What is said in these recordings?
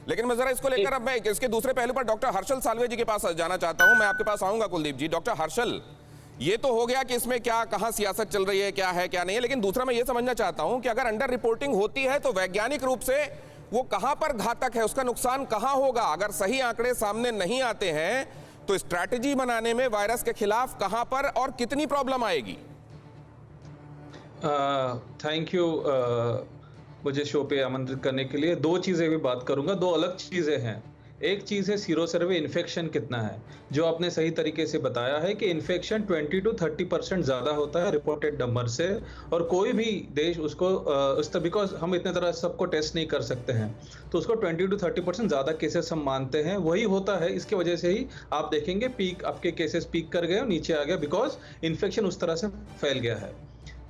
लेकिन मैं जरा इसको लेकर अब मैं इसके दूसरे पहलू पर डॉक्टर हर्षल साल्वे जी के पास जाना चाहता हूं। मैं आपके पास आऊंगा कुलदीप जी। डॉक्टर हर्षल, ये तो हो गया कि इसमें क्या कहां सियासत चल रही है, क्या है क्या नहीं है, लेकिन दूसरा मैं ये समझना चाहता हूं कि अगर अंडर रिपोर्टिंग होती है तो वैज्ञानिक रूप से वो कहां पर घातक है, उसका नुकसान कहां होगा? अगर सही आंकड़े सामने नहीं आते हैं तो स्ट्रैटेजी बनाने में वायरस के खिलाफ कहां पर और कितनी प्रॉब्लम आएगी? थैंक यू मुझे शो पे आमंत्रित करने के लिए। दो चीज़ें भी बात करूंगा, दो अलग चीज़ें हैं। एक चीज़ है सीरो सर्वे इन्फेक्शन कितना है, जो आपने सही तरीके से बताया है कि इन्फेक्शन 20 to 30% ज़्यादा होता है रिपोर्टेड नंबर से, और कोई भी देश उसको बिकॉज हम इतने तरह सबको टेस्ट नहीं कर सकते हैं, तो उसको 20 to 30% ज़्यादा केसेस हम मानते हैं। वही होता है, इसकी वजह से ही आप देखेंगे पीक, आपके केसेस पीक कर गए और नीचे आ गया, बिकॉज इन्फेक्शन उस तरह से फैल गया है।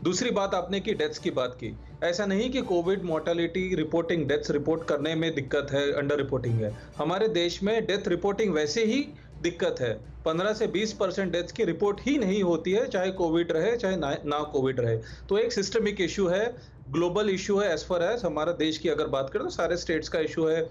दूसरी बात आपने की डेथ्स की बात की। ऐसा नहीं कि Covid mortality reporting, deaths report करने में दिक्कत है, अंडर रिपोर्टिंग है। हमारे देश में डेथ रिपोर्टिंग वैसे ही दिक्कत है। 15 से 20% डेथ्स की रिपोर्ट ही नहीं होती है, चाहे कोविड रहे चाहे ना कोविड रहे। तो एक सिस्टमिक इशू है, ग्लोबल इशू है। एज फार एज हमारा देश की अगर बात करें तो सारे स्टेट्स का इशू है।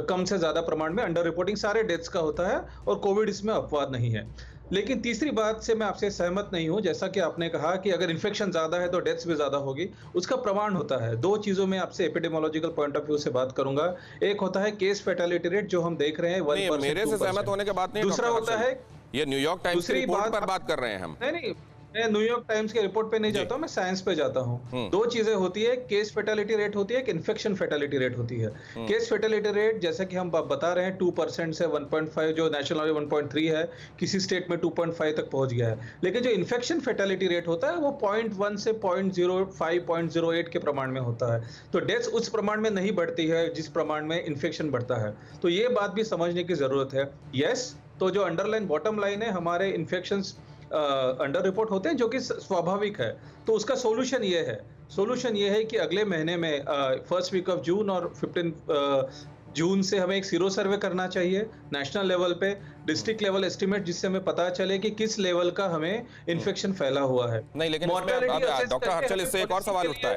कम से ज्यादा प्रमाण में अंडर रिपोर्टिंग सारे डेथ्स का होता है, और कोविड इसमें अपवाद नहीं है। लेकिन तीसरी बात से मैं आपसे सहमत नहीं हूं, जैसा कि आपने कहा कि अगर इन्फेक्शन ज्यादा है तो डेथ्स भी ज्यादा होगी। उसका प्रमाण होता है। दो चीजों में आपसे एपिडेमोलॉजिकल पॉइंट ऑफ व्यू से बात करूंगा। एक होता है केस फेटालिटी रेट, जो हम देख रहे हैं 1%, मेरे से सहमत होने के बात नहीं। दूसरा होता है, ये न्यूयॉर्क टाइम्स की रिपोर्ट पर बात कर रहे हैं हम। नहीं, मैं न्यूयॉर्क टाइम्स के रिपोर्ट पे नहीं जाता हूं, मैं साइंस पे जाता हूं। दो चीजें होती है, केस फेटालिटी रेट होती है, एक इन्फेक्शन फेटालिटी रेट होती है। केस फेटालिटी रेट जैसा कि हम बता रहे हैं 2% से 1.5, जो नेशनल 1.3 है, किसी स्टेट में 2.5 तक पहुंच गया है। लेकिन जो इन्फेक्शन फेटालिटी रेट होता है वो 0.1 से 0.05, 0.08 के प्रमाण में होता है। तो डेथ्स उस प्रमाण में नहीं बढ़ती है जिस प्रमाण में इन्फेक्शन बढ़ता है। तो ये बात भी समझने की जरूरत है। यस, तो जो अंडरलाइन बॉटम लाइन है, हमारे इन्फेक्शंस अंडर रिपोर्ट होते हैं, जो कि स्वाभाविक है। तो उसका सोल्यूशन ये है कि अगले महीने में फर्स्ट वीक ऑफ जून और 15 जून से हमें एक सीरो सर्वे करना चाहिए नेशनल लेवल पे, डिस्ट्रिक्ट लेवल एस्टिमेट, जिससे हमें पता चले कि किस लेवल का हमें इन्फेक्शन फैला हुआ है। नहीं, लेकिन डॉक्टर हर्षल, इससे एक और सवाल उठता है,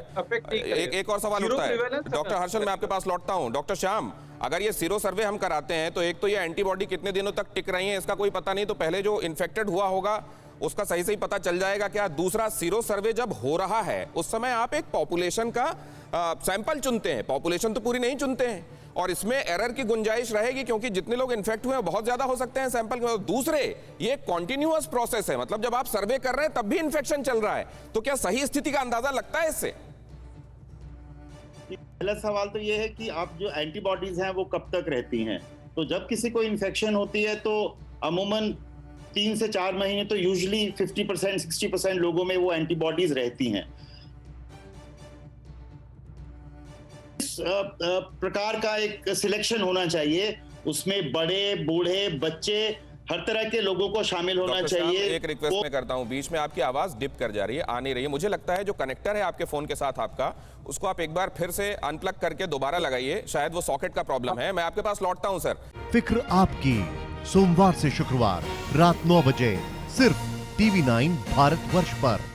एक और सवाल उठता है। डॉक्टर हर्षल, मैं आपके पास लौटता हूं। डॉक्टर श्याम, अगर ये सीरो सर्वे हम कराते हैं तो एक तो ये एंटीबॉडी कितने दिनों तक टिक रही है इसका कोई पता नहीं, तो पहले जो इन्फेक्टेड हुआ होगा उसका सही पता चल जाएगा क्या? दूसरा, सीरो सर्वे जब हो रहा है उस समय आप एक पॉपुलेशन का सैंपल चुनते हैं, पॉपुलेशन तो पूरी नहीं चुनते हैं, और इसमें एरर की गुंजाइश रहेगी क्योंकि जितने लोग इन्फेक्ट हुए हैं बहुत ज्यादा हो सकते हैं सैंपल के। दूसरे, ये कॉन्टिन्यूअस प्रोसेस है, मतलब जब आप सर्वे कर रहे हैं तब भी इन्फेक्शन चल रहा है, तो क्या सही स्थिति का अंदाजा लगता है इससे? पहला सवाल तो ये है कि आप जो एंटीबॉडीज हैं वो कब तक रहती हैं। तो जब किसी को इन्फेक्शन होती है तो अमूमन 3 से 4 महीने तो यूजुअली 50%, 60% लोगों में वो एंटीबॉडीज रहती हैं। इस प्रकार का एक सिलेक्शन होना चाहिए, उसमें बड़े, बूढ़े, बच्चे, हर तरह के लोगों को शामिल होना चाहिए। एक रिक्वेस्ट मैं करता हूं, बीच में आपकी आवाज डिप कर जा रही है, आ नहीं रही है। मुझे लगता है जो कनेक्टर है आपके फोन के साथ आपका, उसको आप एक बार फिर से अनप्लग करके दोबारा लगाइए, शायद वो सॉकेट का प्रॉब्लम है। मैं आपके पास लौटता हूं सर। फिक्र आपकी, सोमवार से शुक्रवार रात 9 बजे सिर्फ TV9 भारतवर्ष पर।